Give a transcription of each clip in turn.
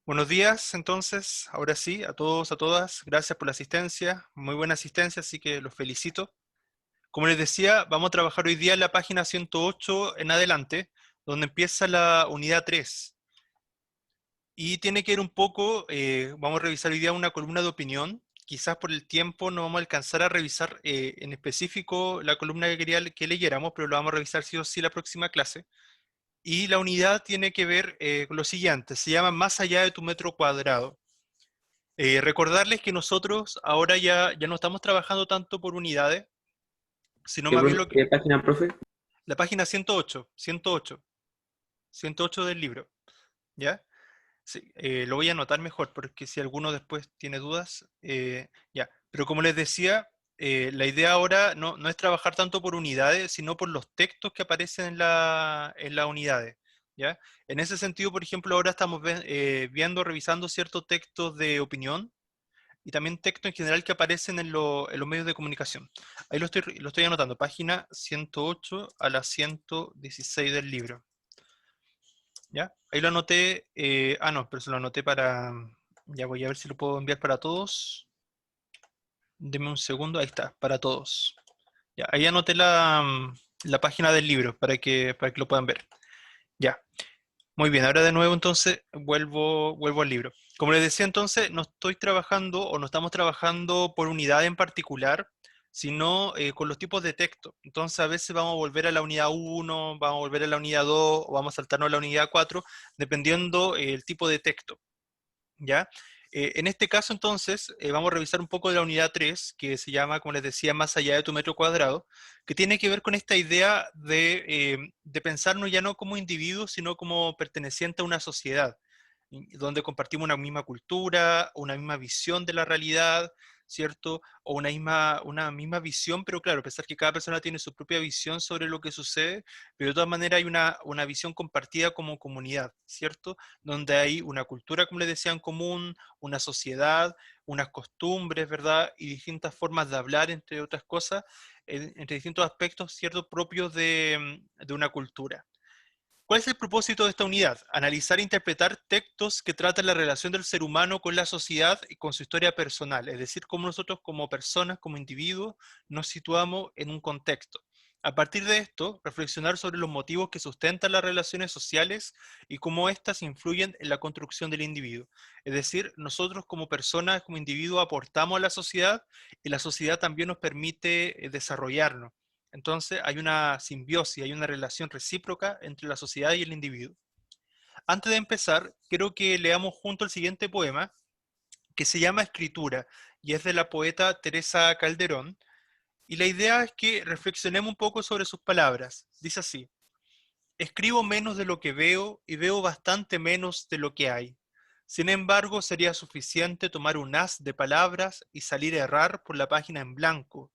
Buenos días, entonces, ahora sí, a todos, a todas, gracias por la asistencia, muy buena asistencia, así que los felicito. Como les decía, vamos a trabajar hoy día en la página 108 en adelante, donde empieza la unidad 3. Y tiene que ver un poco, vamos a revisar hoy día una columna de opinión. Quizás por el tiempo no vamos a alcanzar a revisar en específico la columna que quería que leyéramos, pero lo vamos a revisar sí o sí la próxima clase. Y la unidad tiene que ver con lo siguiente, se llama Más allá de tu metro cuadrado. Recordarles que nosotros ahora ya no estamos trabajando tanto por unidades, sino más bien ¿Qué página, profe? la página 108 del libro, ¿ya? Sí, lo voy a anotar mejor porque si alguno después tiene dudas, ya. Pero como les decía, la idea ahora no es trabajar tanto por unidades, sino por los textos que aparecen en las unidades, ¿ya? En ese sentido, por ejemplo, ahora estamos viendo, revisando ciertos textos de opinión y también texto en general que aparecen en los medios de comunicación. Ahí lo estoy anotando, página 108 a la 116 del libro. ¿Ya? Ahí lo anoté, no, pero se lo anoté para, ya voy a ver si lo puedo enviar para todos. Deme un segundo, ahí está, para todos. Ya, ahí anoté la página del libro para que lo puedan ver. Ya. Muy bien, ahora de nuevo entonces vuelvo al libro. Como les decía entonces, no estoy trabajando o no estamos trabajando por unidad en particular, sino con los tipos de texto. Entonces a veces vamos a volver a la unidad 1, vamos a volver a la unidad 2 o vamos a saltarnos a la unidad 4, dependiendo el tipo de texto. ¿Ya? En este caso, entonces, vamos a revisar un poco de la unidad 3 que se llama, como les decía, Más allá de tu metro cuadrado, que tiene que ver con esta idea de pensarnos ya no como individuos, sino como perteneciente a una sociedad, donde compartimos una misma cultura, una misma visión de la realidad, ¿cierto? O una misma visión, pero claro, pensar que cada persona tiene su propia visión sobre lo que sucede, pero de todas maneras hay una visión compartida como comunidad, ¿cierto? Donde hay una cultura, como les decía, en común, una sociedad, unas costumbres, ¿verdad? Y distintas formas de hablar, entre otras cosas, entre distintos aspectos, ¿cierto? Propios de una cultura. ¿Cuál es el propósito de esta unidad? Analizar e interpretar textos que tratan la relación del ser humano con la sociedad y con su historia personal, es decir, cómo nosotros como personas, como individuos, nos situamos en un contexto. A partir de esto, reflexionar sobre los motivos que sustentan las relaciones sociales y cómo éstas influyen en la construcción del individuo. Es decir, nosotros como personas, como individuos, aportamos a la sociedad y la sociedad también nos permite desarrollarnos. Entonces hay una simbiosis, hay una relación recíproca entre la sociedad y el individuo. Antes de empezar, quiero que leamos junto el siguiente poema, que se llama Escritura, y es de la poeta Teresa Calderón, y la idea es que reflexionemos un poco sobre sus palabras. Dice así: escribo menos de lo que veo y veo bastante menos de lo que hay. Sin embargo, sería suficiente tomar un haz de palabras y salir a errar por la página en blanco,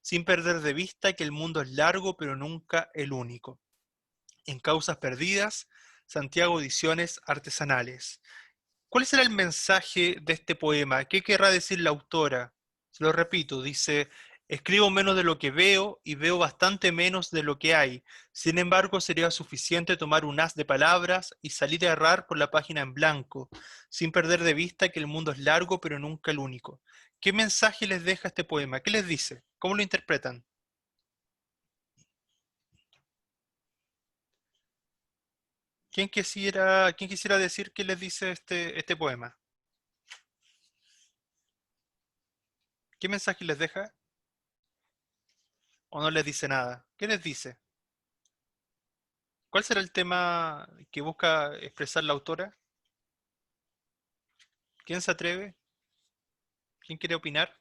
sin perder de vista que el mundo es largo pero nunca el único. En Causas Perdidas, Santiago Ediciones Artesanales. ¿Cuál será el mensaje de este poema? ¿Qué querrá decir la autora? Se lo repito, dice: escribo menos de lo que veo y veo bastante menos de lo que hay. Sin embargo, sería suficiente tomar un haz de palabras y salir a errar por la página en blanco, sin perder de vista que el mundo es largo pero nunca el único. ¿Qué mensaje les deja este poema? ¿Qué les dice? ¿Cómo lo interpretan? ¿Quién quisiera decir qué les dice este poema? ¿Qué mensaje les deja? ¿O no les dice nada? ¿Qué les dice? ¿Cuál será el tema que busca expresar la autora? ¿Quién se atreve? ¿Quién quiere opinar?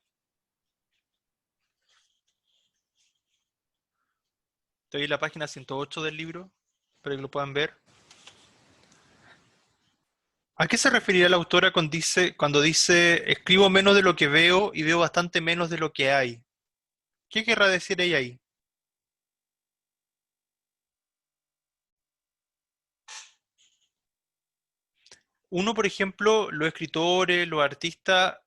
Estoy en la página 108 del libro, para que lo puedan ver. ¿A qué se referirá la autora cuando dice escribo menos de lo que veo y veo bastante menos de lo que hay? ¿Qué querrá decir ella ahí? Uno, por ejemplo, los escritores, los artistas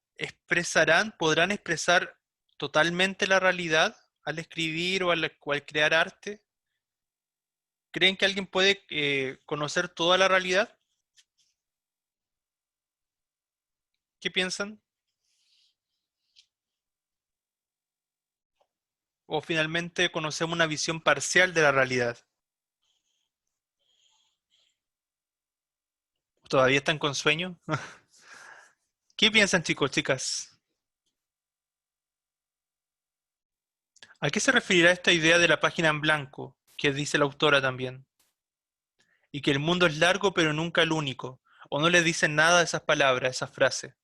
podrán expresar totalmente la realidad al escribir o al crear arte. ¿Creen que alguien puede conocer toda la realidad? ¿Qué piensan? ¿O finalmente conocemos una visión parcial de la realidad? ¿Todavía están con sueño? ¿Qué piensan, chicos, chicas? ¿A qué se referirá esta idea de la página en blanco, que dice la autora también? Y que el mundo es largo pero nunca el único. ¿O no le dicen nada a esas palabras, esa frase?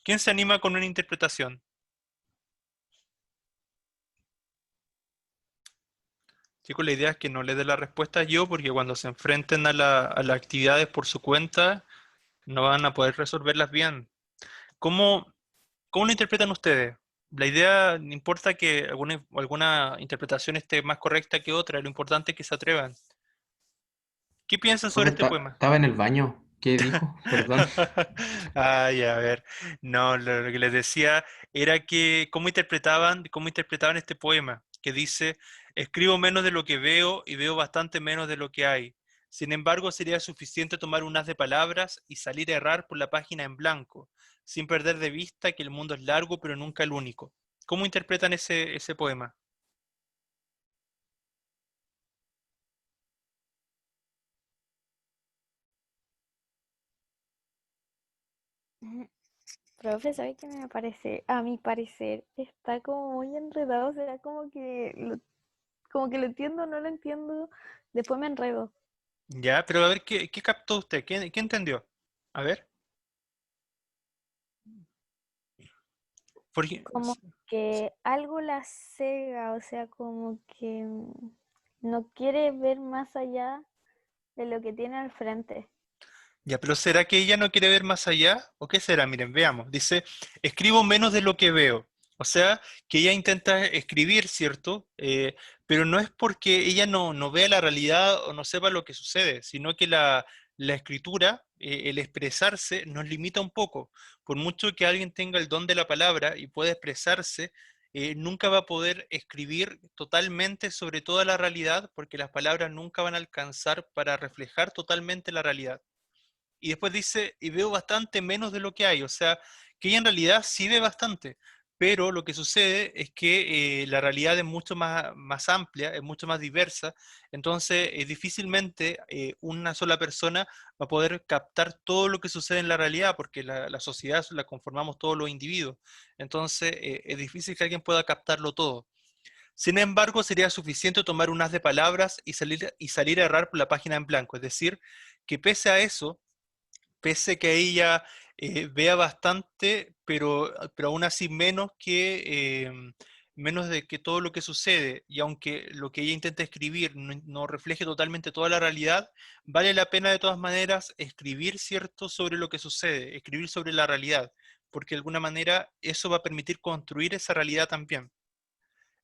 ¿Quién se anima con una interpretación? Chicos, la idea es que no le dé la respuesta yo, porque cuando se enfrenten a las actividades por su cuenta, no van a poder resolverlas bien. ¿Cómo, cómo lo interpretan ustedes? La idea, no importa que alguna interpretación esté más correcta que otra, lo importante es que se atrevan. ¿Qué piensan sobre Profe, este poema? estaba en el baño. ¿Qué dijo? Perdón. Ay, a ver, no, lo que les decía era que cómo interpretaban este poema, que dice, escribo menos de lo que veo y veo bastante menos de lo que hay. Sin embargo, sería suficiente tomar un haz de palabras y salir a errar por la página en blanco, sin perder de vista que el mundo es largo pero nunca el único. ¿Cómo interpretan ese poema? Ujú. Profe, ¿sabe qué me parece? A mi parecer está como muy enredado, o sea, como que lo entiendo, no lo entiendo, después me enredo. Ya, pero a ver, ¿qué captó usted? ¿Qué entendió? A ver, porque, Como que algo la cega, o sea, como que no quiere ver más allá de lo que tiene al frente. ya, pero ¿será que ella no quiere ver más allá? ¿O qué será? Miren, veamos. Dice, escribo menos de lo que veo. O sea, que ella intenta escribir, ¿cierto? Pero no es porque ella no vea la realidad o no sepa lo que sucede, sino que la escritura, el expresarse, nos limita un poco. Por mucho que alguien tenga el don de la palabra y pueda expresarse, nunca va a poder escribir totalmente sobre toda la realidad, porque las palabras nunca van a alcanzar para reflejar totalmente la realidad. Y después dice, y veo bastante menos de lo que hay, o sea, que ella en realidad sí ve bastante, pero lo que sucede es que la realidad es mucho más amplia, es mucho más diversa, entonces difícilmente una sola persona va a poder captar todo lo que sucede en la realidad, porque la sociedad la conformamos todos los individuos, entonces es difícil que alguien pueda captarlo todo. Sin embargo, sería suficiente tomar un haz de palabras y salir a errar por la página en blanco, es decir, que pese a eso, pese que ella vea bastante, pero aún así menos de que todo lo que sucede, y aunque lo que ella intenta escribir no refleje totalmente toda la realidad, vale la pena de todas maneras escribir, ¿cierto?, sobre lo que sucede, escribir sobre la realidad, porque de alguna manera eso va a permitir construir esa realidad también.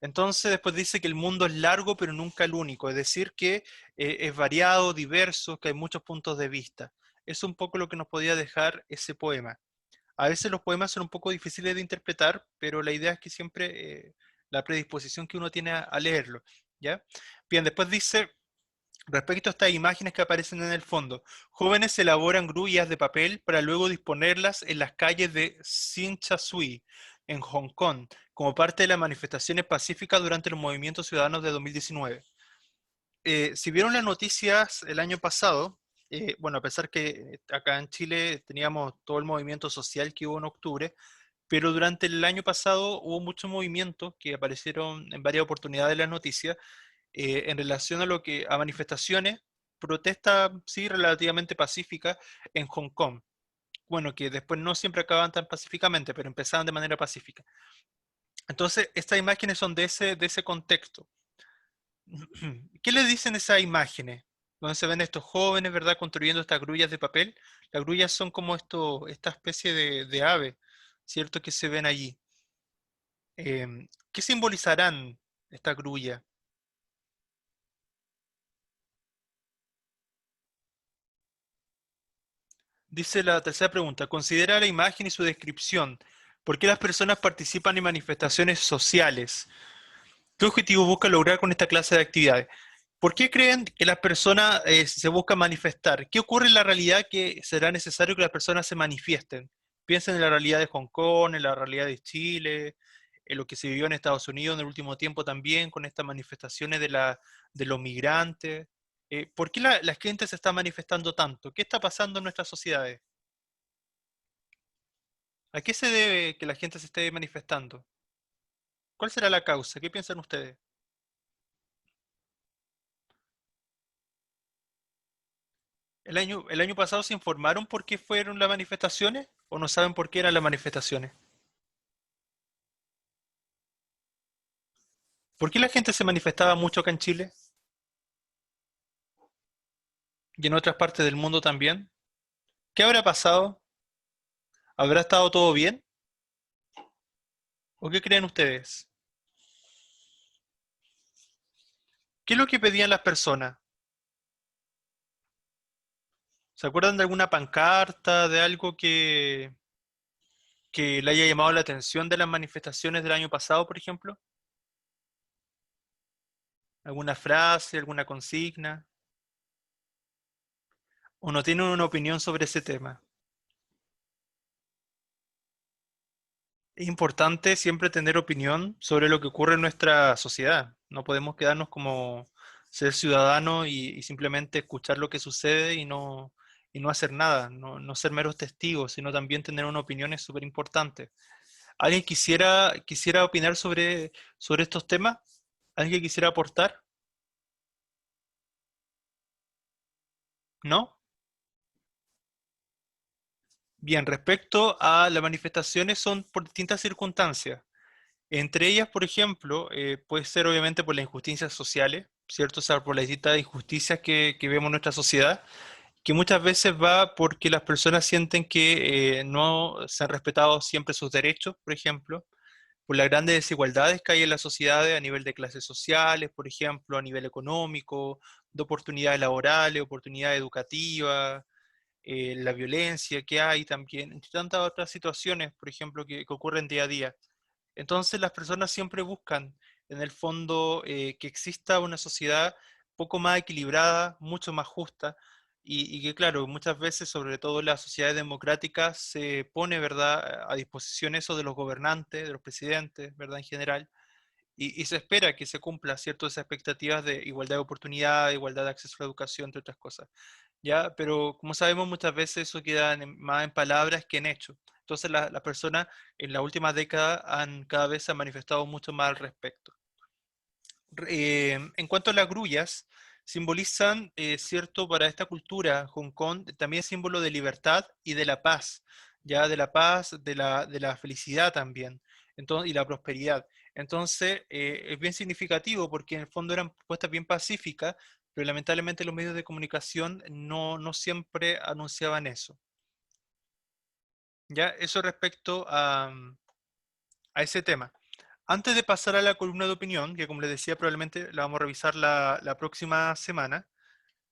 Entonces después dice que el mundo es largo pero nunca el único, es decir, que es variado, diverso, que hay muchos puntos de vista. Es un poco lo que nos podía dejar ese poema. A veces los poemas son un poco difíciles de interpretar, pero la idea es que siempre la predisposición que uno tiene a leerlo, ¿ya? Bien, después dice, respecto a estas imágenes que aparecen en el fondo, jóvenes elaboran grullas de papel para luego disponerlas en las calles de Sinchasui, en Hong Kong, como parte de las manifestaciones pacíficas durante los movimientos ciudadanos de 2019. Si vieron las noticias el año pasado, bueno, a pesar que acá en Chile teníamos todo el movimiento social que hubo en octubre, pero durante el año pasado hubo muchos movimientos que aparecieron en varias oportunidades en las noticias en relación a manifestaciones, protestas, sí, relativamente pacíficas en Hong Kong. Bueno, que después no siempre acababan tan pacíficamente, pero empezaban de manera pacífica. Entonces, estas imágenes son de ese contexto. ¿Qué le dicen esas imágenes? Donde se ven estos jóvenes, ¿verdad? Construyendo estas grullas de papel. Las grullas son como esta especie de ave, ¿cierto? Que se ven allí. ¿Qué simbolizarán esta grulla? Dice la tercera pregunta, considera la imagen y su descripción. ¿Por qué las personas participan en manifestaciones sociales? ¿Qué objetivo busca lograr con esta clase de actividades? ¿Por qué creen que las personas se buscan manifestar? ¿Qué ocurre en la realidad que será necesario que las personas se manifiesten? Piensen en la realidad de Hong Kong, en la realidad de Chile, en lo que se vivió en Estados Unidos en el último tiempo también, con estas manifestaciones de los migrantes. ¿Por qué la gente se está manifestando tanto? ¿Qué está pasando en nuestras sociedades? ¿A qué se debe que la gente se esté manifestando? ¿Cuál será la causa? ¿Qué piensan ustedes? ¿El año pasado se informaron por qué fueron las manifestaciones o no saben por qué eran las manifestaciones? ¿Por qué la gente se manifestaba mucho acá en Chile y en otras partes del mundo también? ¿Qué habrá pasado? ¿Habrá estado todo bien? ¿O qué creen ustedes? ¿Qué es lo que pedían las personas? ¿Se acuerdan de alguna pancarta, de algo que le haya llamado la atención de las manifestaciones del año pasado, por ejemplo? ¿Alguna frase, alguna consigna? ¿O no tienen una opinión sobre ese tema? Es importante siempre tener opinión sobre lo que ocurre en nuestra sociedad. No podemos quedarnos como ser ciudadanos y simplemente escuchar lo que sucede y no hacer nada, no ser meros testigos, sino también tener una opinión es súper importante. ¿Alguien quisiera opinar sobre estos temas? ¿Alguien que quisiera aportar? ¿No? Bien, respecto a las manifestaciones son por distintas circunstancias. Entre ellas, por ejemplo, puede ser obviamente por las injusticias sociales, ¿cierto? O sea, por las distintas injusticias que vemos en nuestra sociedad, que muchas veces va porque las personas sienten que no se han respetado siempre sus derechos, por ejemplo, por las grandes desigualdades que hay en las sociedades a nivel de clases sociales, por ejemplo, a nivel económico, de oportunidades laborales, oportunidades educativas, la violencia que hay también, entre tantas otras situaciones, por ejemplo, que ocurren día a día. Entonces las personas siempre buscan, en el fondo, que exista una sociedad poco más equilibrada, mucho más justa, y que, claro, muchas veces, sobre todo en las sociedades democráticas, se pone, ¿verdad?, a disposición eso de los gobernantes, de los presidentes, ¿verdad?, en general, y se espera que se cumpla, ¿cierto?, esas expectativas de igualdad de oportunidad, igualdad de acceso a la educación, entre otras cosas. ¿Ya? Pero como sabemos, muchas veces eso queda más en palabras que en hechos. Entonces las personas en la última década cada vez se han manifestado mucho más al respecto. En cuanto a las grullas, simbolizan, cierto, para esta cultura, Hong Kong, también es símbolo de libertad y de la paz, ya de la paz, de la felicidad también, entonces, y la prosperidad. Entonces, es bien significativo porque en el fondo eran propuestas bien pacíficas, pero lamentablemente los medios de comunicación no siempre anunciaban eso. Ya, eso respecto a ese tema. Antes de pasar a la columna de opinión, que como les decía, probablemente la vamos a revisar la próxima semana,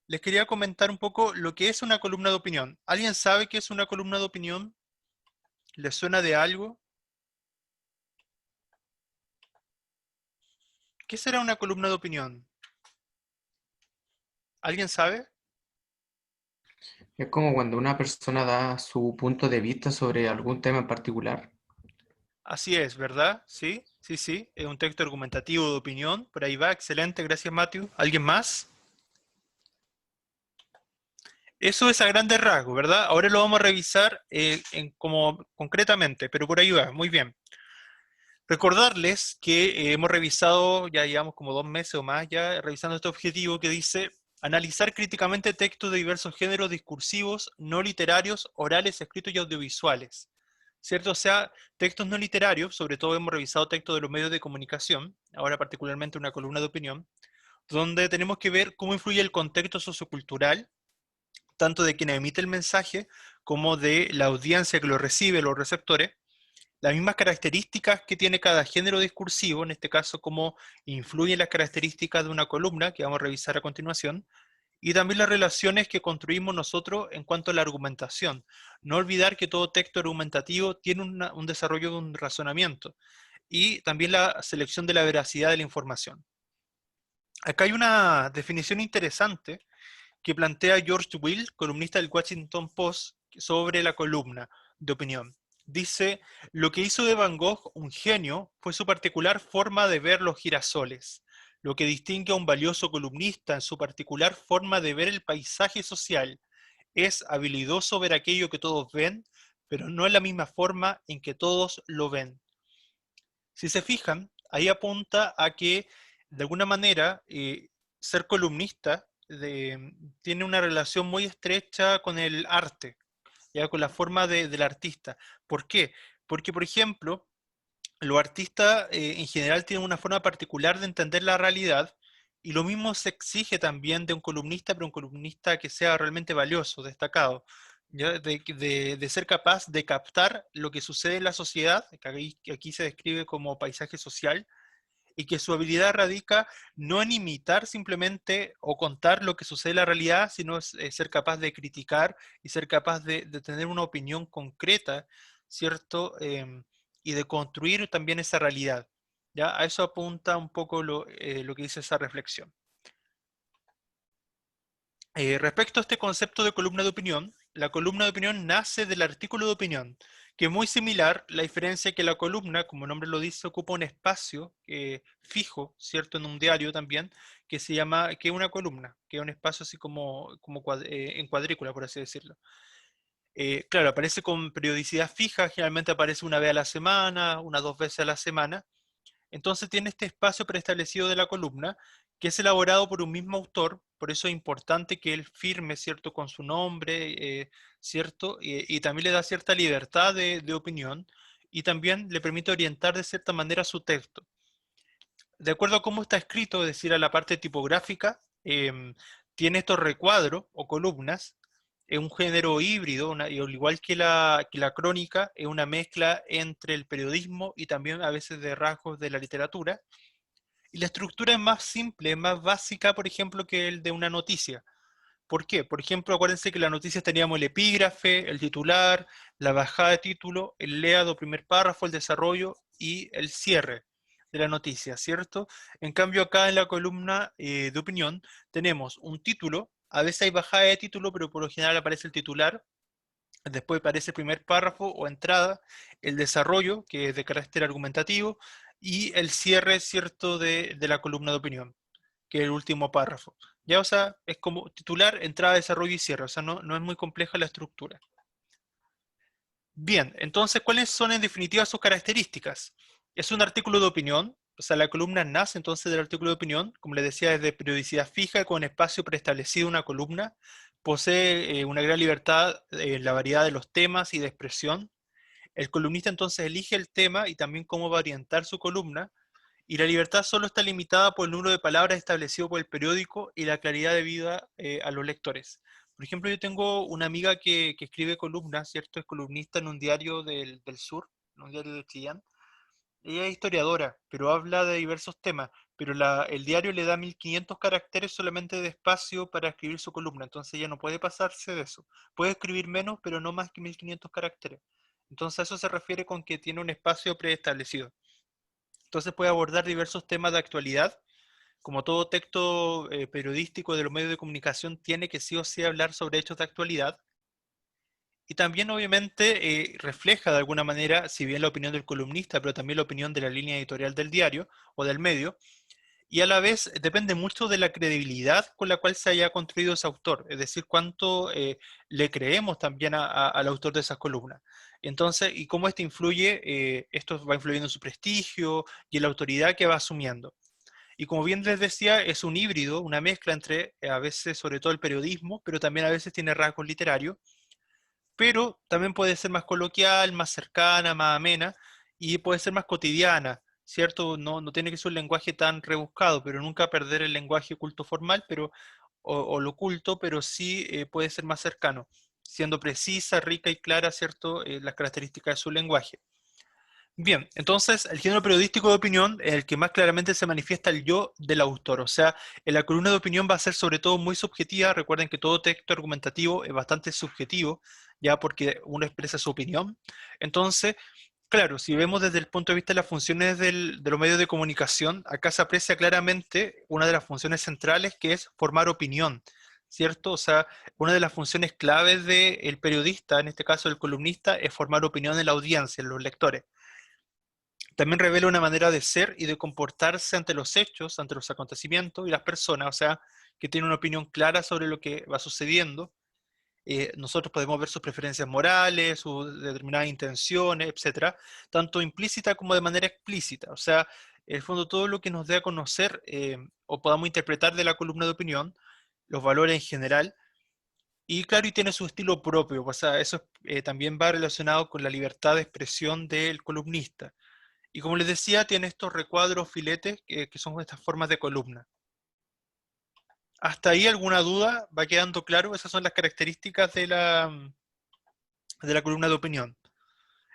les quería comentar un poco lo que es una columna de opinión. ¿Alguien sabe qué es una columna de opinión? ¿Les suena de algo? ¿Qué será una columna de opinión? ¿Alguien sabe? Es como cuando una persona da su punto de vista sobre algún tema en particular. Así es, ¿verdad? Sí, sí, sí. Es un texto argumentativo de opinión. Por ahí va. Excelente. Gracias, Matthew. ¿Alguien más? Eso es a grandes rasgos, ¿verdad? Ahora lo vamos a revisar como concretamente, pero por ahí va. Muy bien. Recordarles que hemos revisado, ya llevamos como 2 meses o más ya, revisando este objetivo que dice analizar críticamente textos de diversos géneros discursivos, no literarios, orales, escritos y audiovisuales. ¿Cierto? O sea, textos no literarios, sobre todo hemos revisado textos de los medios de comunicación, ahora particularmente una columna de opinión, donde tenemos que ver cómo influye el contexto sociocultural, tanto de quien emite el mensaje como de la audiencia que lo recibe, los receptores, las mismas características que tiene cada género discursivo, en este caso cómo influyen las características de una columna, que vamos a revisar a continuación, y también las relaciones que construimos nosotros en cuanto a la argumentación. No olvidar que todo texto argumentativo tiene un desarrollo de un razonamiento, y también la selección de la veracidad de la información. Acá hay una definición interesante que plantea George Will, columnista del Washington Post, sobre la columna de opinión. Dice, lo que hizo de Van Gogh un genio fue su particular forma de ver los girasoles, lo que distingue a un valioso columnista en su particular forma de ver el paisaje social. Es habilidoso ver aquello que todos ven, pero no en la misma forma en que todos lo ven. Si se fijan, ahí apunta a que, de alguna manera, ser columnista tiene una relación muy estrecha con el arte, ya con la forma del artista. ¿Por qué? Porque, por ejemplo, los artistas en general tienen una forma particular de entender la realidad y lo mismo se exige también de un columnista, pero un columnista que sea realmente valioso, destacado, ¿ya? De ser capaz de captar lo que sucede en la sociedad, que aquí se describe como paisaje social, y que su habilidad radica no en imitar simplemente o contar lo que sucede en la realidad, sino ser capaz de criticar y ser capaz de tener una opinión concreta, ¿cierto? Y de construir también esa realidad. ¿Ya? A eso apunta un poco lo que dice esa reflexión. Respecto a este concepto de columna de opinión, la columna de opinión nace del artículo de opinión, que es muy similar, la diferencia es que la columna, como el nombre lo dice, ocupa un espacio fijo, ¿cierto? En un diario también, que se llama, que es una columna, que es un espacio así como en cuadrícula, por así decirlo. Claro, aparece con periodicidad fija, generalmente aparece una vez a la semana, unas 2 veces a la semana, entonces tiene este espacio preestablecido de la columna, que es elaborado por un mismo autor, por eso es importante que él firme, ¿cierto?, con su nombre, ¿cierto? Y también le da cierta libertad de opinión y también le permite orientar de cierta manera su texto. De acuerdo a cómo está escrito, es decir, a la parte tipográfica, tiene estos recuadros o columnas, es un género híbrido, y al igual que la crónica, es una mezcla entre el periodismo y también a veces de rasgos de la literatura. Y la estructura es más simple, es más básica, por ejemplo, que el de una noticia. ¿Por qué? Por ejemplo, acuérdense que en las noticias teníamos el epígrafe, el titular, la bajada de título, el leado, primer párrafo, el desarrollo y el cierre de la noticia, ¿cierto? En cambio, acá en la columna de opinión tenemos un título, a veces hay bajada de título, pero por lo general aparece el titular, después aparece el primer párrafo o entrada, el desarrollo, que es de carácter argumentativo, y el cierre, ¿cierto?, de la columna de opinión, que es el último párrafo. Ya, o sea, es como titular, entrada, desarrollo y cierre, o sea, no es muy compleja la estructura. Bien, entonces, ¿cuáles son en definitiva sus características? Es un artículo de opinión, o sea, la columna nace entonces del artículo de opinión, como les decía, es de periodicidad fija con espacio preestablecido una columna, posee una gran libertad en la variedad de los temas y de expresión. El columnista entonces elige el tema y también cómo va a orientar su columna, y la libertad solo está limitada por el número de palabras establecido por el periódico y la claridad debida a los lectores. Por ejemplo, yo tengo una amiga que escribe columnas, ¿cierto? Es columnista en un diario del sur, en un diario de Chillán. Ella es historiadora, pero habla de diversos temas, pero el diario le da 1500 caracteres solamente de espacio para escribir su columna, entonces ella no puede pasarse de eso. Puede escribir menos, pero no más que 1500 caracteres. Entonces a eso se refiere con que tiene un espacio preestablecido. Entonces puede abordar diversos temas de actualidad, como todo texto periodístico de los medios de comunicación tiene que sí o sí hablar sobre hechos de actualidad, y también obviamente refleja de alguna manera, si bien la opinión del columnista, pero también la opinión de la línea editorial del diario o del medio, y a la vez depende mucho de la credibilidad con la cual se haya construido ese autor, es decir, cuánto le creemos también al autor de esas columnas. Entonces, y cómo esto influye, esto va influyendo en su prestigio y en la autoridad que va asumiendo. Y como bien les decía, es un híbrido, una mezcla entre a veces sobre todo el periodismo, pero también a veces tiene rasgos literarios, pero también puede ser más coloquial, más cercana, más amena, y puede ser más cotidiana, ¿cierto? No tiene que ser un lenguaje tan rebuscado, pero nunca perder el lenguaje culto formal, o lo culto, pero sí puede ser más cercano, siendo precisa, rica y clara, ¿cierto? Las características de su lenguaje. Bien, entonces el género periodístico de opinión es el que más claramente se manifiesta el yo del autor, o sea, en la columna de opinión va a ser sobre todo muy subjetiva, recuerden que todo texto argumentativo es bastante subjetivo, ya porque uno expresa su opinión, entonces Claro, si vemos desde el punto de vista de las funciones de los medios de comunicación, acá se aprecia claramente una de las funciones centrales que es formar opinión, ¿cierto? O sea, una de las funciones claves del periodista, en este caso el columnista, es formar opinión en la audiencia, en los lectores. También revela una manera de ser y de comportarse ante los hechos, ante los acontecimientos y las personas, o sea, que tiene una opinión clara sobre lo que va sucediendo. Nosotros podemos ver sus preferencias morales, sus determinadas intenciones, etcétera, tanto implícita como de manera explícita. O sea, en el fondo todo lo que nos dé a conocer o podamos interpretar de la columna de opinión, los valores en general, y claro, y tiene su estilo propio. O sea, eso también va relacionado con la libertad de expresión del columnista. Y como les decía, tiene estos recuadros, filetes, que son estas formas de columna. ¿Hasta ahí alguna duda? ¿Va quedando claro? Esas son las características de la columna de opinión.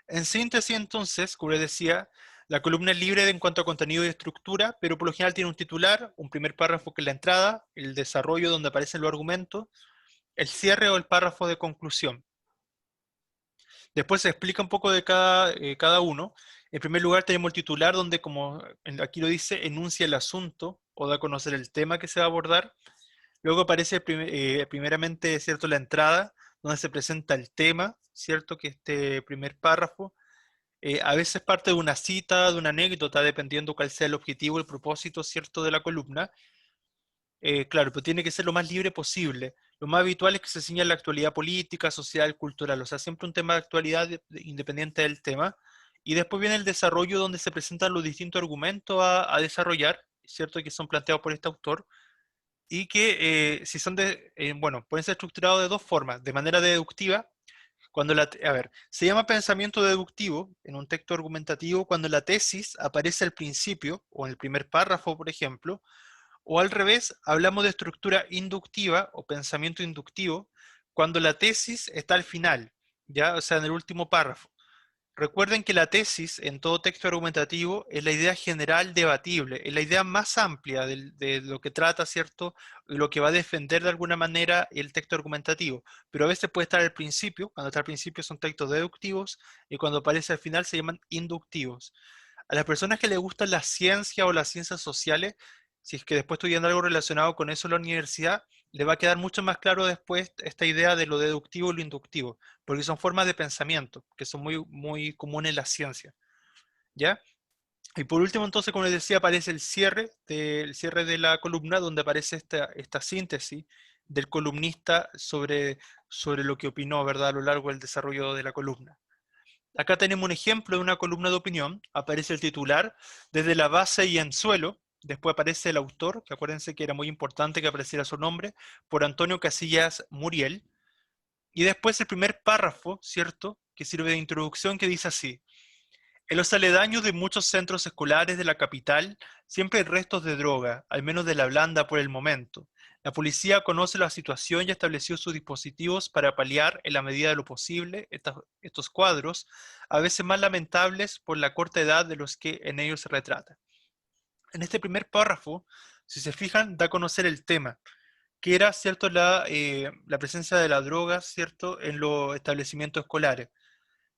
En síntesis, entonces, como les decía, la columna es libre en cuanto a contenido y estructura, pero por lo general tiene un titular, un primer párrafo que es la entrada, el desarrollo donde aparecen los argumentos, el cierre o el párrafo de conclusión. Después se explica un poco de cada uno. En primer lugar tenemos el titular donde, como aquí lo dice, enuncia el asunto o da a conocer el tema que se va a abordar. Luego aparece primeramente, ¿cierto?, la entrada, donde se presenta el tema, ¿cierto?, que este primer párrafo. A veces parte de una cita, de una anécdota, dependiendo cuál sea el objetivo, el propósito, ¿cierto?, de la columna. Claro, pero tiene que ser lo más libre posible. Lo más habitual es que se ciña la actualidad política, social, cultural, o sea, siempre un tema de actualidad independiente del tema. Y después viene el desarrollo donde se presentan los distintos argumentos a desarrollar, ¿cierto?, que son planteados por este autor, y que si son bueno, pueden ser estructurados de dos formas, de manera deductiva, a ver, se llama pensamiento deductivo en un texto argumentativo cuando la tesis aparece al principio, o en el primer párrafo, por ejemplo, o al revés, hablamos de estructura inductiva o pensamiento inductivo cuando la tesis está al final, ya, o sea, en el último párrafo. Recuerden que la tesis en todo texto argumentativo es la idea general debatible, es la idea más amplia de lo que trata, ¿cierto? Y lo que va a defender de alguna manera el texto argumentativo. Pero a veces puede estar al principio, cuando está al principio son textos deductivos, y cuando aparece al final se llaman inductivos. A las personas que les gustan la ciencia o las ciencias sociales, si es que después estudiando algo relacionado con eso en la universidad, les va a quedar mucho más claro después esta idea de lo deductivo y lo inductivo, porque son formas de pensamiento que son muy, muy comunes en la ciencia, ¿ya? Y por último, entonces, como les decía, aparece el cierre de la columna, donde aparece esta síntesis del columnista sobre lo que opinó, ¿verdad?, a lo largo del desarrollo de la columna. Acá tenemos un ejemplo de una columna de opinión. Aparece el titular desde la base y en suelo. Después aparece el autor, que acuérdense que era muy importante que apareciera su nombre, por Antonio Casillas Muriel. Y después el primer párrafo, ¿cierto?, que sirve de introducción, que dice así: en los aledaños de muchos centros escolares de la capital siempre hay restos de droga, al menos de la blanda por el momento. La policía conoce la situación y estableció sus dispositivos para paliar, en la medida de lo posible, estos cuadros, a veces más lamentables por la corta edad de los que en ellos se retrata. En este primer párrafo, si se fijan, da a conocer el tema, que era, ¿cierto?, la presencia de la droga, ¿cierto?, en los establecimientos escolares.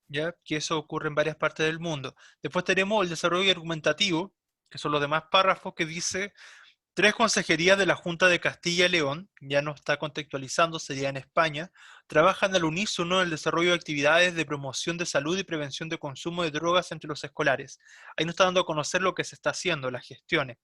¿Ya? Que eso ocurre en varias partes del mundo. Después tenemos el desarrollo argumentativo, que son los demás párrafos, que dice: tres consejerías de la Junta de Castilla y León, ya no está contextualizando, sería en España, trabajan al unísono en el desarrollo de actividades de promoción de salud y prevención de consumo de drogas entre los escolares. Ahí nos está dando a conocer lo que se está haciendo, las gestiones.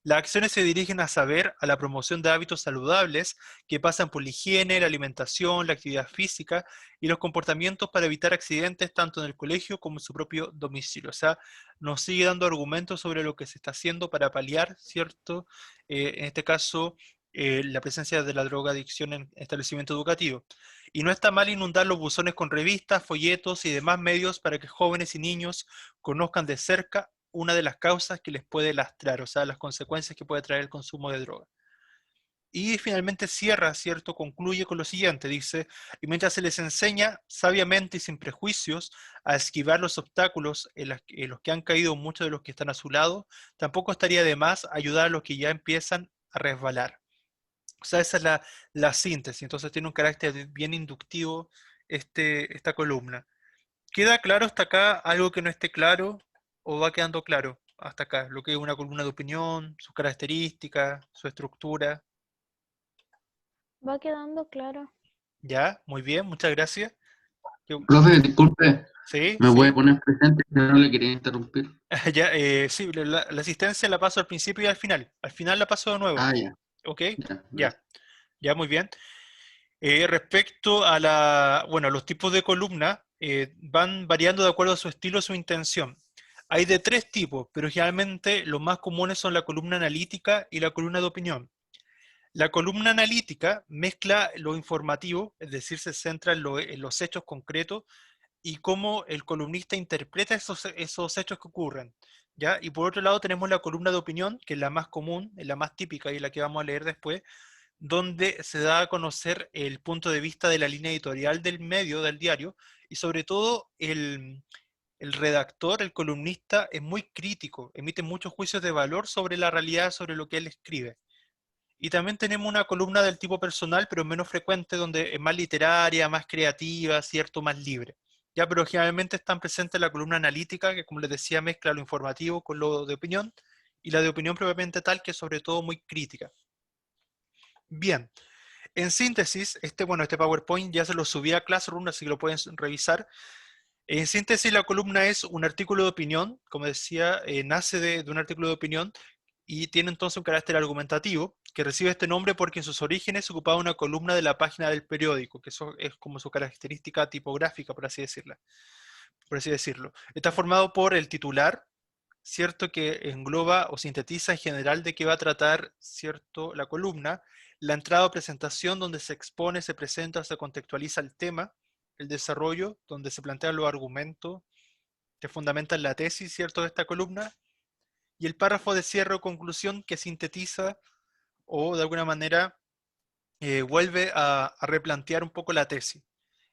Las acciones se dirigen a saber a la promoción de hábitos saludables que pasan por la higiene, la alimentación, la actividad física y los comportamientos para evitar accidentes tanto en el colegio como en su propio domicilio. O sea, nos sigue dando argumentos sobre lo que se está haciendo para paliar, ¿cierto? En este caso, la presencia de la drogadicción en establecimiento educativo. Y no está mal inundar los buzones con revistas, folletos y demás medios para que jóvenes y niños conozcan de cerca una de las causas que les puede lastrar, o sea, las consecuencias que puede traer el consumo de droga. Y finalmente cierra, ¿cierto? Concluye con lo siguiente, dice: y mientras se les enseña sabiamente y sin prejuicios a esquivar los obstáculos en los que han caído muchos de los que están a su lado, tampoco estaría de más ayudar a los que ya empiezan a resbalar. O sea, esa es la síntesis, entonces tiene un carácter bien inductivo esta columna. ¿Queda claro hasta acá algo que no esté claro o va quedando claro hasta acá? Lo que es una columna de opinión, sus características, su estructura. Va quedando claro. Ya, muy bien, muchas gracias. Profe, disculpe, Sí, ¿me puede sí. poner presente? Que no le quería interrumpir. Ya, sí, la asistencia la paso al principio y al final. Al final la paso de nuevo. Ah, ya, ¿Ok? ya, Ya, gracias. ya, muy bien. Respecto a bueno, los tipos de columna, van variando de acuerdo a su estilo o su intención. Hay de tres tipos, pero generalmente los más comunes son la columna analítica y la columna de opinión. La columna analítica mezcla lo informativo, es decir, se centra en los hechos concretos y cómo el columnista interpreta esos hechos que ocurren. ¿Ya? Y por otro lado tenemos la columna de opinión, que es la más común, es la más típica y la que vamos a leer después, donde se da a conocer el punto de vista de la línea editorial del medio, del diario, y sobre todo el redactor, el columnista, es muy crítico, emite muchos juicios de valor sobre la realidad, sobre lo que él escribe. Y también tenemos una columna del tipo personal, pero menos frecuente, donde es más literaria, más creativa, ¿cierto? Más libre. Ya, pero generalmente están presentes la columna analítica, que como les decía, mezcla lo informativo con lo de opinión, y la de opinión propiamente tal, que es sobre todo muy crítica. Bien, en síntesis, bueno, este PowerPoint ya se lo subí a Classroom, así que lo pueden revisar. En síntesis, la columna es un artículo de opinión, como decía, nace de un artículo de opinión y tiene entonces un carácter argumentativo, que recibe este nombre porque en sus orígenes ocupaba una columna de la página del periódico, que eso es como su característica tipográfica, por así decirlo. Está formado por el titular, ¿cierto? Que engloba o sintetiza en general de qué va a tratar, ¿cierto? La columna, la entrada o presentación donde se expone, se presenta, se contextualiza el tema, el desarrollo, donde se plantean los argumentos que fundamentan la tesis, ¿cierto? De esta columna, y el párrafo de cierre o conclusión que sintetiza o de alguna manera vuelve a replantear un poco la tesis.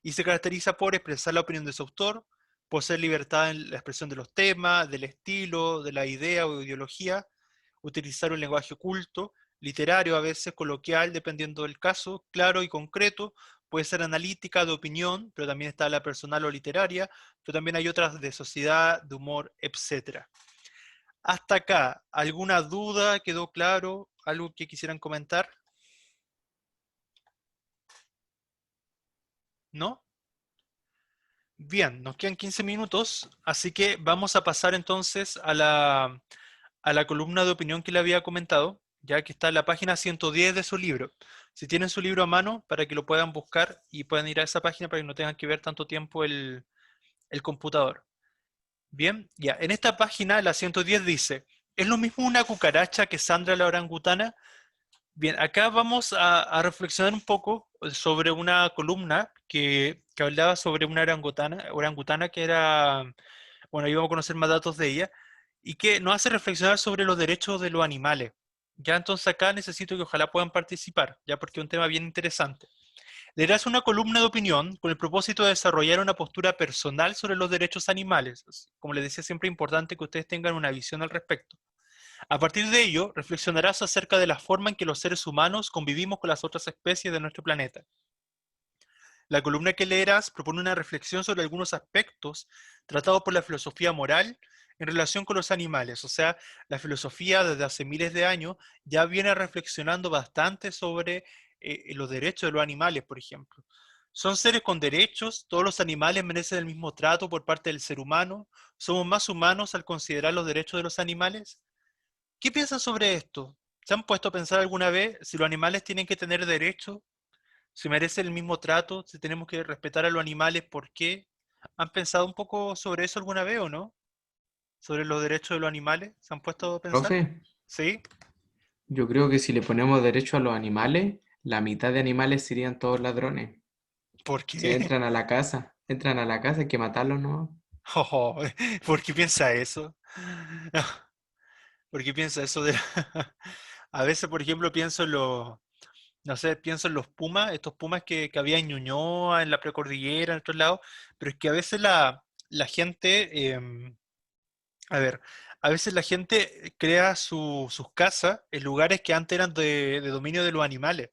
Y se caracteriza por expresar la opinión de su autor, poseer libertad en la expresión de los temas, del estilo, de la idea o ideología, utilizar un lenguaje culto, literario, a veces coloquial, dependiendo del caso, claro y concreto, puede ser analítica, de opinión, pero también está la personal o literaria, pero también hay otras de sociedad, de humor, etcétera. Hasta acá, ¿alguna duda? ¿Quedó claro? ¿Algo que quisieran comentar? ¿No? Bien, nos quedan 15 minutos, así que vamos a pasar entonces a la columna de opinión que le había comentado, ya que está en la página 110 de su libro. Si tienen su libro a mano, para que lo puedan buscar y puedan ir a esa página para que no tengan que ver tanto tiempo el computador. Bien, ya, en esta página, la 110 dice, ¿es lo mismo una cucaracha que Sandra la orangutana? Bien, acá vamos a reflexionar un poco sobre una columna que hablaba sobre una orangutana que era, bueno, íbamos a conocer más datos de ella, y que nos hace reflexionar sobre los derechos de los animales. Ya entonces acá necesito que ojalá puedan participar, ya porque es un tema bien interesante. Leerás una columna de opinión con el propósito de desarrollar una postura personal sobre los derechos animales. Como les decía, siempre es importante que ustedes tengan una visión al respecto. A partir de ello, reflexionarás acerca de la forma en que los seres humanos convivimos con las otras especies de nuestro planeta. La columna que leerás propone una reflexión sobre algunos aspectos tratados por la filosofía moral en relación con los animales. O sea, la filosofía desde hace miles de años ya viene reflexionando bastante sobre los derechos de los animales, por ejemplo. Son seres con derechos, todos los animales merecen el mismo trato por parte del ser humano, somos más humanos al considerar los derechos de los animales. ¿Qué piensan sobre esto? ¿Se han puesto a pensar alguna vez si los animales tienen que tener derechos? ¿Si merecen el mismo trato? ¿Si tenemos que respetar a los animales? ¿Por qué? ¿Han pensado un poco sobre eso alguna vez o no? ¿Sobre los derechos de los animales? ¿Se han puesto a pensar? Profe, ¿Sí? yo creo que si le ponemos derecho a los animales, la mitad de animales serían todos ladrones. ¿Por Se qué? entran a la casa, hay que matarlos, ¿no? Oh, ¿por qué piensa eso? ¿Por qué piensa eso de... A veces, por ejemplo, pienso en los, no sé, pienso en los pumas, estos pumas que había en Ñuñoa, en la precordillera, en otros lados, pero es que a veces la gente, a ver, a veces la gente crea sus casas en lugares que antes eran de dominio de los animales.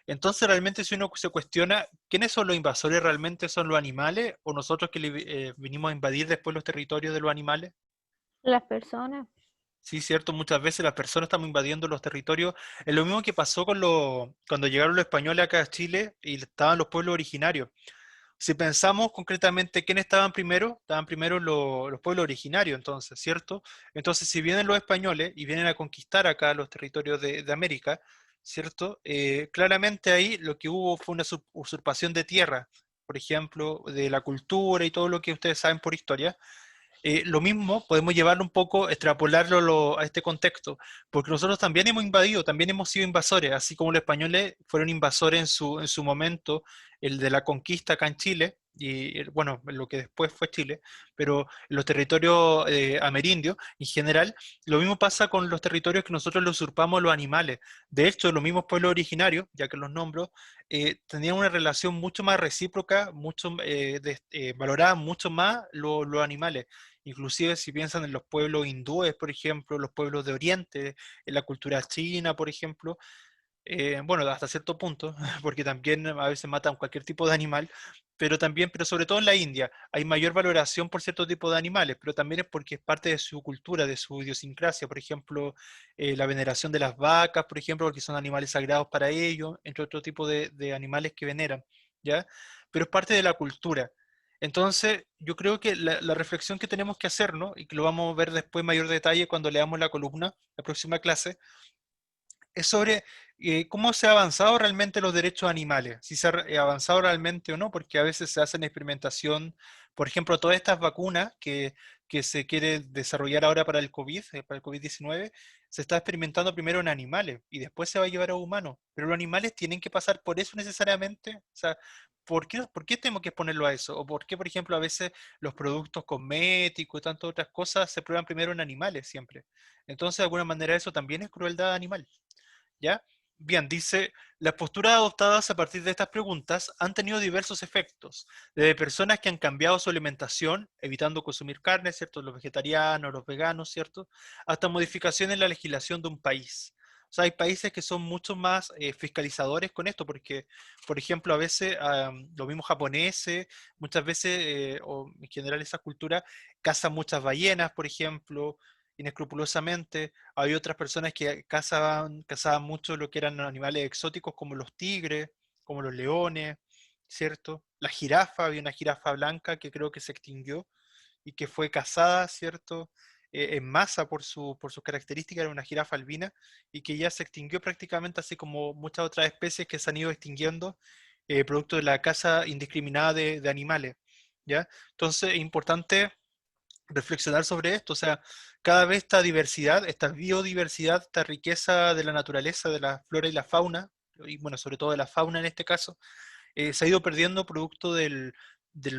Entonces realmente si uno se cuestiona, ¿quiénes son los invasores realmente? ¿Son los animales o nosotros que vinimos a invadir después los territorios de los animales? Las personas. Sí, cierto, muchas veces las personas estamos invadiendo los territorios. Es lo mismo que pasó con cuando llegaron los españoles acá a Chile y estaban los pueblos originarios. Si pensamos concretamente quiénes estaban primero los pueblos originarios, entonces, ¿cierto? Entonces, si vienen los españoles y vienen a conquistar acá los territorios de América, ¿cierto? Claramente ahí lo que hubo fue una usurpación de tierra, por ejemplo, de la cultura y todo lo que ustedes saben por historia. Lo mismo podemos llevarlo un poco, extrapolarlo a este contexto, porque nosotros también hemos invadido, también hemos sido invasores, así como los españoles fueron invasores en su momento, el de la conquista acá en Chile, y bueno, lo que después fue Chile, pero en los territorios amerindios en general, lo mismo pasa con los territorios que nosotros le usurpamos a los animales. De hecho, los mismos pueblos originarios, ya que los nombro, tenían una relación mucho más recíproca, valoraban mucho más los animales. Inclusive si piensan en los pueblos hindúes, por ejemplo, los pueblos de Oriente, en la cultura china, por ejemplo, bueno, hasta cierto punto, porque también a veces matan cualquier tipo de animal, pero también, pero sobre todo en la India, hay mayor valoración por cierto tipo de animales, pero también es porque es parte de su cultura, de su idiosincrasia, por ejemplo, la veneración de las vacas, por ejemplo, porque son animales sagrados para ellos, entre otro tipo de animales que veneran, ¿ya? Pero es parte de la cultura. Entonces, yo creo que la reflexión que tenemos que hacer, ¿no? Y que lo vamos a ver después en mayor detalle cuando leamos la columna, la próxima clase, es sobre cómo se ha avanzado realmente los derechos animales, si se ha avanzado realmente o no, porque a veces se hacen experimentación, por ejemplo, todas estas vacunas que se quiere desarrollar ahora para el COVID-19, se está experimentando primero en animales y después se va a llevar a humanos, pero los animales tienen que pasar por eso necesariamente, o sea, por qué tenemos que exponerlo a eso? ¿O por qué, por ejemplo, a veces los productos cosméticos y tantas otras cosas se prueban primero en animales siempre? Entonces, de alguna manera, eso también es crueldad animal. ¿Ya? Bien, dice, las posturas adoptadas a partir de estas preguntas han tenido diversos efectos, desde personas que han cambiado su alimentación, evitando consumir carne, ¿cierto? Los vegetarianos, los veganos, ¿cierto? Hasta modificaciones en la legislación de un país. O sea, hay países que son mucho más fiscalizadores con esto, porque, por ejemplo, a veces los mismos japoneses, muchas veces, o en general esa cultura, cazan muchas ballenas, por ejemplo, inescrupulosamente. Hay otras personas que cazaban mucho lo que eran animales exóticos como los tigres, como los leones, ¿cierto? La jirafa, había una jirafa blanca que creo que se extinguió y que fue cazada, ¿cierto? En masa por sus características, era una jirafa albina y que ya se extinguió prácticamente, así como muchas otras especies que se han ido extinguiendo producto de la caza indiscriminada de animales, ¿ya? Entonces es importante reflexionar sobre esto, o sea, cada vez esta diversidad, esta biodiversidad, esta riqueza de la naturaleza, de la flora y la fauna, y bueno, sobre todo de la fauna en este caso, se ha ido perdiendo producto del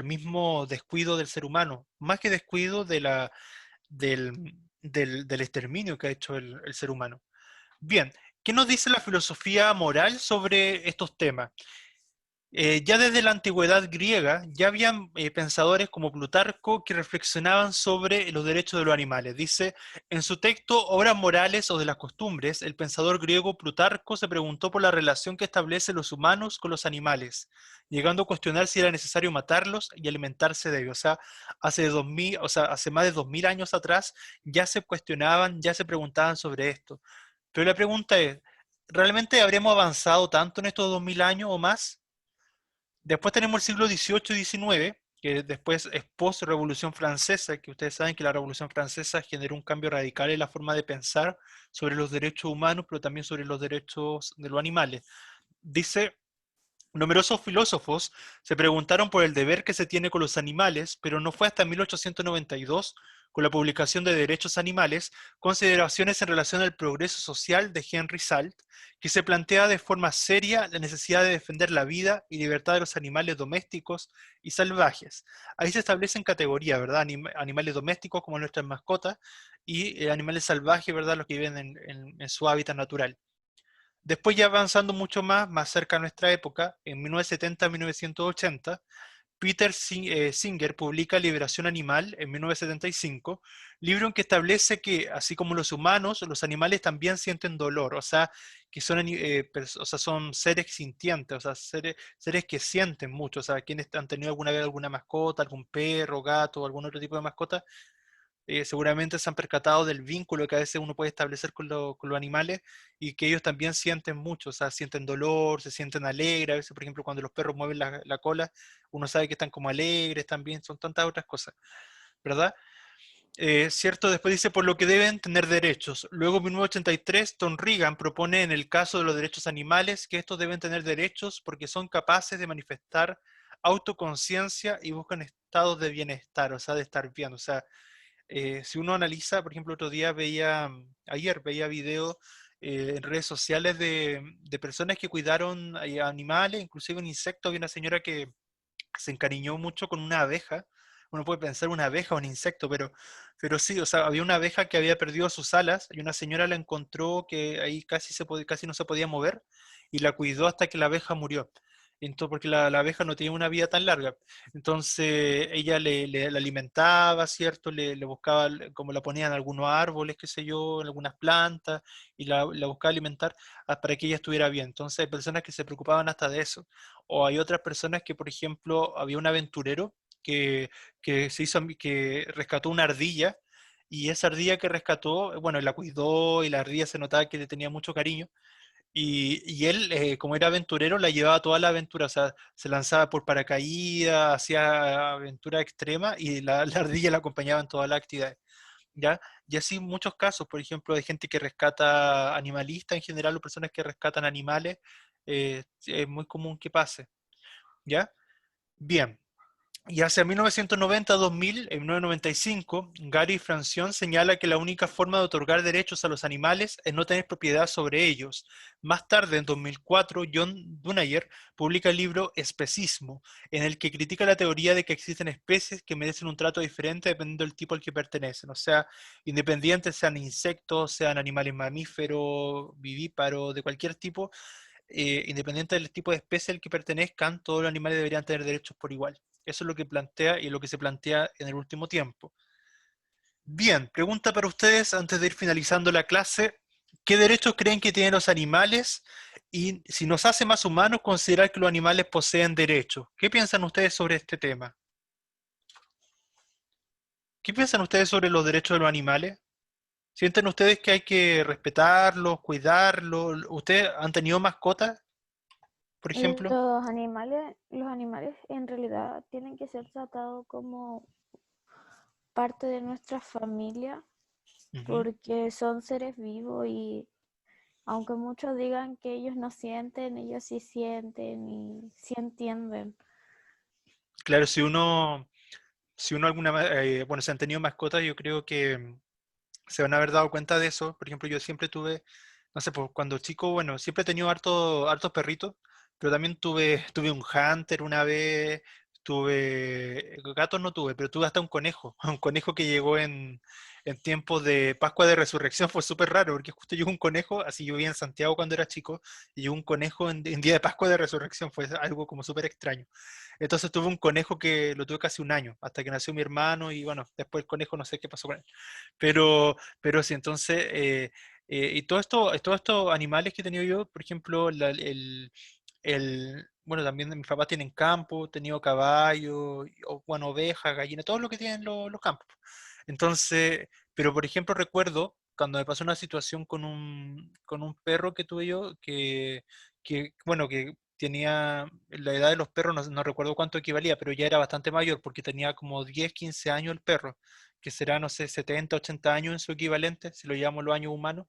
mismo descuido del ser humano, más que descuido del exterminio que ha hecho el ser humano. Bien, ¿qué nos dice la filosofía moral sobre estos temas? Ya desde la antigüedad griega ya habían pensadores como Plutarco que reflexionaban sobre los derechos de los animales. Dice, en su texto Obras Morales o de las Costumbres, el pensador griego Plutarco se preguntó por la relación que establecen los humanos con los animales, llegando a cuestionar si era necesario matarlos y alimentarse de ellos. O sea, hace más de 2000 años atrás ya se cuestionaban, ya se preguntaban sobre esto. Pero la pregunta es, ¿realmente habríamos avanzado tanto en estos 2000 años o más? Después tenemos el siglo XVIII y XIX, que después es post-Revolución Francesa, que ustedes saben que la Revolución Francesa generó un cambio radical en la forma de pensar sobre los derechos humanos, pero también sobre los derechos de los animales. Dice, numerosos filósofos se preguntaron por el deber que se tiene con los animales, pero no fue hasta 1892, con la publicación de Derechos Animales, Consideraciones en relación al progreso social de Henry Salt, que se plantea de forma seria la necesidad de defender la vida y libertad de los animales domésticos y salvajes. Ahí se establecen categorías, ¿verdad? Animales domésticos como nuestras mascotas y animales salvajes, ¿verdad? Los que viven en su hábitat natural. Después ya avanzando mucho más cerca a nuestra época, en 1970-1980, Peter Singer publica Liberación Animal en 1975, libro en que establece que, así como los humanos, los animales también sienten dolor, o sea, que son, o sea, son seres sintientes, o sea, seres que sienten mucho, o sea, quienes han tenido alguna vez alguna mascota, algún perro, gato, algún otro tipo de mascota, seguramente se han percatado del vínculo que a veces uno puede establecer con los animales y que ellos también sienten mucho, o sea, sienten dolor, se sienten alegres, a veces, por ejemplo, cuando los perros mueven la cola, uno sabe que están como alegres también, son tantas otras cosas, ¿verdad? Cierto, después dice, por lo que deben tener derechos. Luego, en 1983, Tom Reagan propone en el caso de los derechos animales que estos deben tener derechos porque son capaces de manifestar autoconciencia y buscan estados de bienestar, o sea, de estar bien, o sea, si uno analiza, por ejemplo, otro día ayer veía videos en redes sociales de personas que cuidaron animales, inclusive un insecto. Había una señora que se encariñó mucho con una abeja. Uno puede pensar una abeja o un insecto, pero sí, o sea, había una abeja que había perdido sus alas y una señora la encontró que ahí casi no se podía mover y la cuidó hasta que la abeja murió. Entonces, porque la abeja no tiene una vida tan larga. Entonces ella la alimentaba, ¿cierto? Le buscaba, como la ponía en algunos árboles, qué sé yo, en algunas plantas, y la buscaba alimentar para que ella estuviera bien. Entonces hay personas que se preocupaban hasta de eso. O hay otras personas que, por ejemplo, había un aventurero que, que rescató una ardilla, y esa ardilla que rescató, bueno, la cuidó y la ardilla se notaba que le tenía mucho cariño. Y él, como era aventurero, la llevaba toda la aventura, o sea, se lanzaba por paracaídas, hacía aventura extrema y la ardilla la acompañaba en todas las actividades, ¿ya? Y así muchos casos, por ejemplo, de gente que rescata animalistas en general o personas que rescatan animales, es muy común que pase, ¿ya? Bien. Y hacia 1990-2000, en 1995, Gary Francione señala que la única forma de otorgar derechos a los animales es no tener propiedad sobre ellos. Más tarde, en 2004, John Dunayer publica el libro Especismo, en el que critica la teoría de que existen especies que merecen un trato diferente dependiendo del tipo al que pertenecen. O sea, independientes sean insectos, sean animales mamíferos, vivíparos, de cualquier tipo, independiente del tipo de especie al que pertenezcan, todos los animales deberían tener derechos por igual. Eso es lo que plantea y lo que se plantea en el último tiempo. Bien, pregunta para ustedes antes de ir finalizando la clase. ¿Qué derechos creen que tienen los animales? Y si nos hace más humanos, considerar que los animales poseen derechos. ¿Qué piensan ustedes sobre este tema? ¿Qué piensan ustedes sobre los derechos de los animales? ¿Sienten ustedes que hay que respetarlos, cuidarlos? ¿Ustedes han tenido mascotas, por ejemplo? Los animales en realidad tienen que ser tratados como parte de nuestra familia Ujú. porque son seres vivos y aunque muchos digan que ellos no sienten, ellos sí sienten y sí entienden. Claro, si uno bueno, se han tenido mascotas, yo creo que se van a haber dado cuenta de eso. Por ejemplo, yo siempre tuve, no sé, pues cuando chico, bueno, siempre he tenido hartos perritos, pero también tuve un hunter una vez, gatos no tuve, pero tuve hasta un conejo, un conejo que llegó en tiempos de Pascua de Resurrección. Fue súper raro, porque justo llegó un conejo, así yo vivía en Santiago cuando era chico, y llegó un conejo en día de Pascua de Resurrección. Fue algo como súper extraño. Entonces tuve un conejo que lo tuve casi un año, hasta que nació mi hermano, y bueno, después el conejo no sé qué pasó con él. Pero sí, entonces, y todos estos animales que he tenido yo, por ejemplo, bueno, también mis papás tienen campo, he tenido caballo, o, bueno, ovejas, gallinas, todo lo que tienen los campos. Entonces, pero por ejemplo, recuerdo cuando me pasó una situación con un perro que tuve yo, bueno, que tenía la edad de los perros, no recuerdo cuánto equivalía, pero ya era bastante mayor, porque tenía como 10 15 años el perro, que será, no sé, 70 80 años en su equivalente, si lo llamamos los años humanos.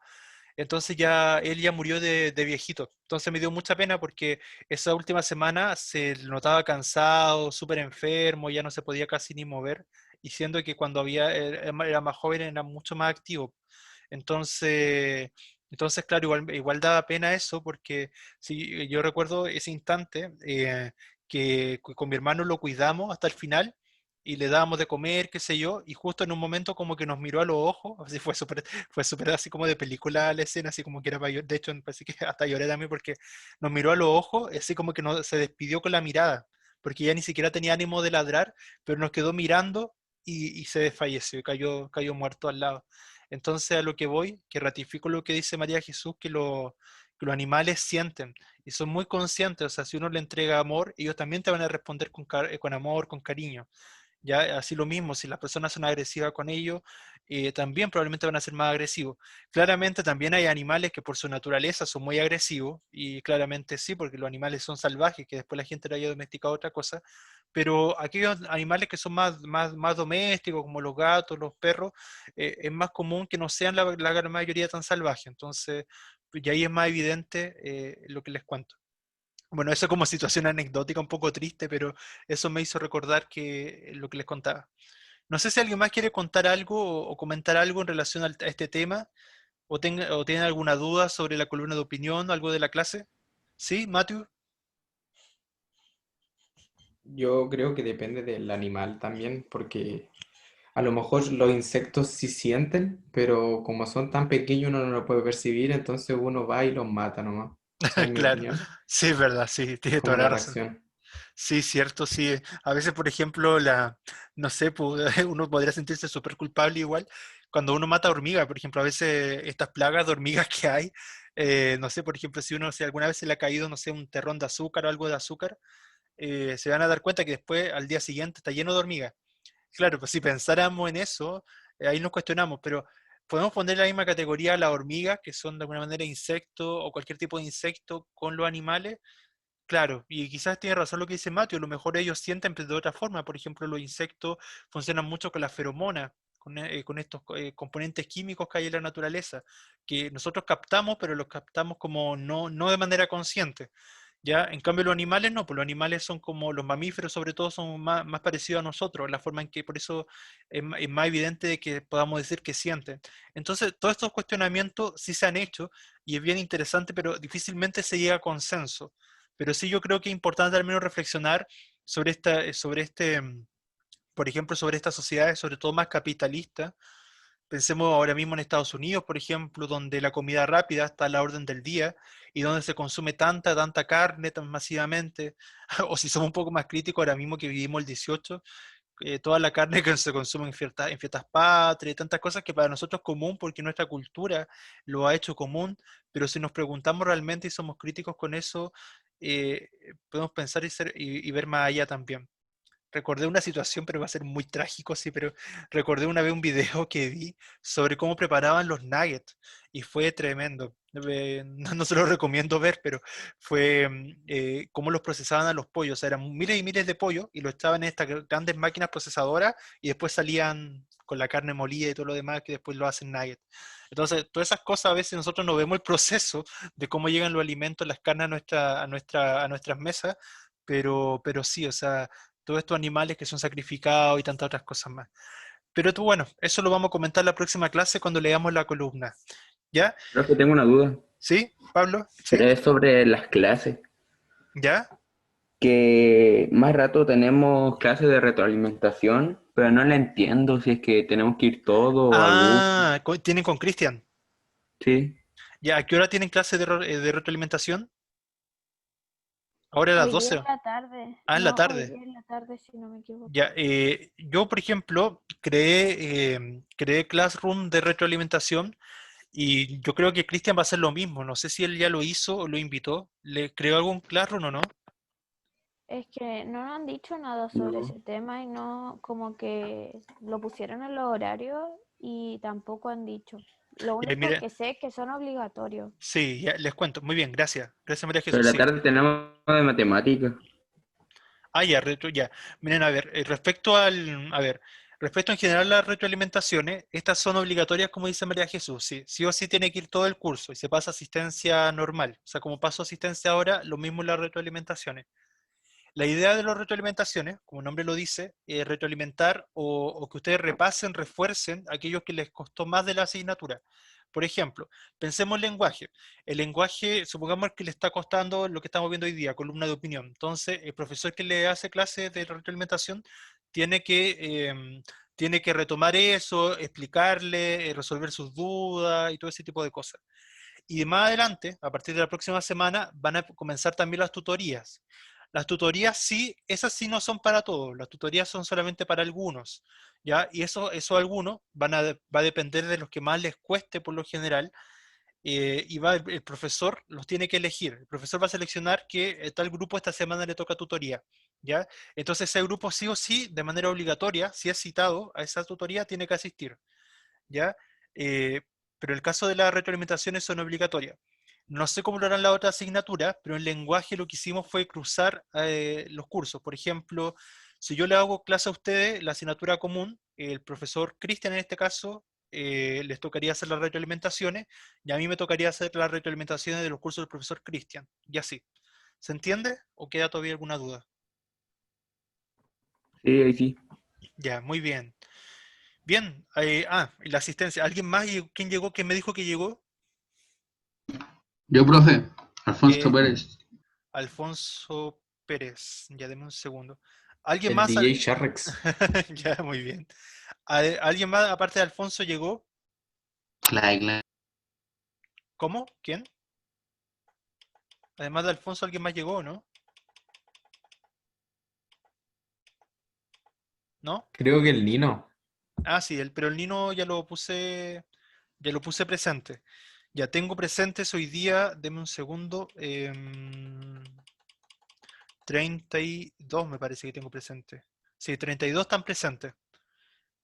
Entonces él ya murió de viejito. Entonces me dio mucha pena porque esa última semana se notaba cansado, súper enfermo, ya no se podía casi ni mover, y siendo que cuando era más joven era mucho más activo. Entonces, claro, igual daba pena eso, porque sí, yo recuerdo ese instante, que con mi hermano lo cuidamos hasta el final y le dábamos de comer, qué sé yo, y justo en un momento como que nos miró a los ojos, así fue súper así como de película la escena, así como que era para de hecho, me parece que hasta lloré también porque nos miró a los ojos, así como que se despidió con la mirada, porque ya ni siquiera tenía ánimo de ladrar, pero nos quedó mirando y se desfalleció, cayó muerto al lado. Entonces a lo que voy, que ratifico lo que dice María Jesús, que los animales sienten y son muy conscientes, o sea, si uno le entrega amor, ellos también te van a responder con amor, con cariño. Ya, así lo mismo, si las personas son agresivas con ellos, también probablemente van a ser más agresivos. Claramente también hay animales que por su naturaleza son muy agresivos, y claramente sí, porque los animales son salvajes, que después la gente lo haya domesticado otra cosa, pero aquellos animales que son más domésticos, como los gatos, los perros, es más común que no sean la gran mayoría tan salvajes. Entonces, y ahí es más evidente lo que les cuento. Bueno, eso como situación anecdótica un poco triste, pero eso me hizo recordar que lo que les contaba. No sé si alguien más quiere contar algo o comentar algo en relación a este tema, o tienen alguna duda sobre la columna de opinión o algo de la clase. ¿Sí, Matthew? Yo creo que depende del animal también, porque a lo mejor los insectos sí sienten, pero como son tan pequeños uno no lo puede percibir, entonces uno va y los mata nomás. Esa es mi Claro, opinión. sí, es verdad, sí, Es tiene toda como la la razón. reacción. Sí, cierto, sí. A veces, por ejemplo, no sé, uno podría sentirse súper culpable igual cuando uno mata hormigas. Por ejemplo, a veces estas plagas de hormigas que hay, no sé, por ejemplo, si alguna vez se le ha caído, no sé, un terrón de azúcar o algo de azúcar, se van a dar cuenta que después, al día siguiente, está lleno de hormigas. Claro, pues si pensáramos en eso, ahí nos cuestionamos, pero podemos poner en la misma categoría a las hormigas, que son de alguna manera insectos o cualquier tipo de insecto, con los animales. Claro, y quizás tiene razón lo que dice Mateo, a lo mejor ellos sienten pero de otra forma. Por ejemplo, los insectos funcionan mucho con la feromona, con estos componentes químicos que hay en la naturaleza, que nosotros captamos, pero los captamos como no de manera consciente. ¿Ya? En cambio los animales no, pues los animales son como los mamíferos, sobre todo son más parecidos a nosotros, la forma en que por eso es más evidente de que podamos decir que sienten. Entonces, todos estos cuestionamientos sí se han hecho y es bien interesante, pero difícilmente se llega a consenso. Pero sí yo creo que es importante al menos reflexionar por ejemplo, sobre estas sociedades, sobre todo más capitalistas. Pensemos ahora mismo en Estados Unidos, por ejemplo, donde la comida rápida está a la orden del día y donde se consume tanta carne tan masivamente. O si somos un poco más críticos, ahora mismo que vivimos el 18, toda la carne que se consume en fiestas patrias, tantas cosas que para nosotros es común porque nuestra cultura lo ha hecho común, pero si nos preguntamos realmente y somos críticos con eso, podemos pensar y ver más allá también. Recordé una situación, pero va a ser muy trágico, sí, pero recordé una vez un video que vi sobre cómo preparaban los nuggets y fue tremendo. No se lo recomiendo ver, pero fue cómo los procesaban a los pollos. O sea, eran miles y miles de pollos y los echaban en estas grandes máquinas procesadoras y después salían con la carne molida y todo lo demás que después lo hacen nuggets. Entonces, todas esas cosas a veces nosotros no vemos el proceso de cómo llegan los alimentos, las carnes a nuestras mesas, pero sí, o sea, todos estos animales que son sacrificados y tantas otras cosas más. Pero tú, bueno, eso lo vamos a comentar la próxima clase cuando leamos la columna. ¿Ya? Creo que tengo una duda, ¿Sí, Pablo? ¿Sí? pero es sobre las clases, ¿Ya? que más rato tenemos clases de retroalimentación, pero no la entiendo si es que tenemos que ir todo o alguno. Ah, ¿tienen con Cristian? Sí, ¿Ya? ¿A qué hora tienen clase de retroalimentación? ¿Ahora a las Hoy día 12? en la tarde. Ah, en la No, hoy tarde. día en la tarde, si no me equivoco. Ya, yo, por ejemplo, creé Classroom de retroalimentación y yo creo que Cristian va a hacer lo mismo. No sé si él ya lo hizo o lo invitó. ¿Le creó algún Classroom o no? Es que no nos han dicho nada sobre no. ese tema y no, como que lo pusieron en los horarios y tampoco han dicho. Lo Ya, único mire, que sé es que son obligatorios. sí, ya les cuento. Muy bien, gracias. Gracias, María Pero Jesús. la Sí. tarde tenemos de matemáticas. Ah, ya, ya. Miren, a ver, respecto en general a las retroalimentaciones, estas son obligatorias, como dice María Jesús. Sí, sí o sí tiene que ir todo el curso y se pasa asistencia normal. O sea, como paso asistencia ahora, lo mismo en las retroalimentaciones. La idea de las retroalimentaciones, como el nombre lo dice, es retroalimentar o que ustedes repasen, refuercen aquellos que les costó más de la asignatura. Por ejemplo, pensemos en lenguaje. El lenguaje, supongamos que le está costando lo que estamos viendo hoy día, columna de opinión. Entonces, el profesor que le hace clases de retroalimentación tiene que, tiene que retomar eso, explicarle, resolver sus dudas y todo ese tipo de cosas. Y más adelante, a partir de la próxima semana, van a comenzar también las tutorías. Las tutorías sí, esas sí no son para todos, las tutorías son solamente para algunos, ¿ya? Y eso algunos va a depender de los que más les cueste por lo general, y el profesor los tiene que elegir. El profesor va a seleccionar que tal grupo esta semana le toca tutoría, ¿ya? Entonces ese grupo sí o sí, de manera obligatoria, si es citado a esa tutoría, tiene que asistir, ¿ya? Eh, pero el caso de las retroalimentaciones son obligatorias. No sé cómo lo harán la otra asignatura, pero en lenguaje lo que hicimos fue cruzar los cursos. Por ejemplo, si yo le hago clase a ustedes, la asignatura común, el profesor Cristian en este caso, les tocaría hacer las retroalimentaciones, y a mí me tocaría hacer las retroalimentaciones de los cursos del profesor Cristian, y así. ¿Se entiende? ¿O queda todavía alguna duda? Sí, ahí sí. Ya, muy bien. Bien, y la asistencia. ¿Alguien más? ¿Quién llegó? ¿Quién me dijo que llegó? Yo, profe, Alfonso Eh, Pérez. Alfonso Pérez. Ya, deme un segundo. ¿Alguien El más? DJ Sharrex. Ya, muy bien. ¿Alguien más aparte de Alfonso llegó? Claro. ¿Cómo? ¿Quién? Además de Alfonso, ¿alguien más llegó, no? ¿No? Creo que el Nino. Ah, sí, pero el Nino ya lo puse presente. Ya tengo presentes hoy día, deme un segundo, 32 me parece que tengo presente. Sí, 32 están presentes.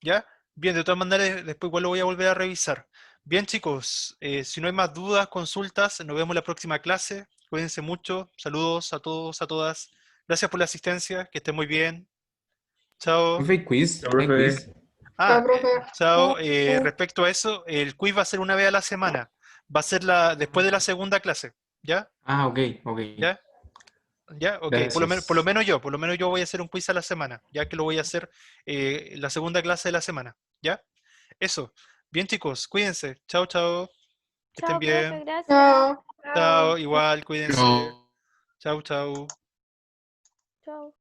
¿Ya? Bien, de todas maneras, después igual lo voy a volver a revisar. Bien, chicos, si no hay más dudas, consultas, nos vemos en la próxima clase. Cuídense mucho. Saludos a todos, a todas. Gracias por la asistencia, que estén muy bien. Chao. Profe, hay quiz. Ya, Hay profe. quiz. Ah, chao. Respecto a eso, el quiz va a ser una vez a la semana. Va a ser después de la segunda clase. ¿Ya? Ah, ok, ok. ¿Ya? ¿Ya? Ok. Por lo Gracias. menos yo voy a hacer un quiz a la semana, ya que lo voy a hacer la segunda clase de la semana. ¿Ya? Eso. Bien, chicos, cuídense. Chao, chao. Que estén Chao, profe, bien. gracias. Chao, igual, cuídense. Yo. Chao, chao. Chao.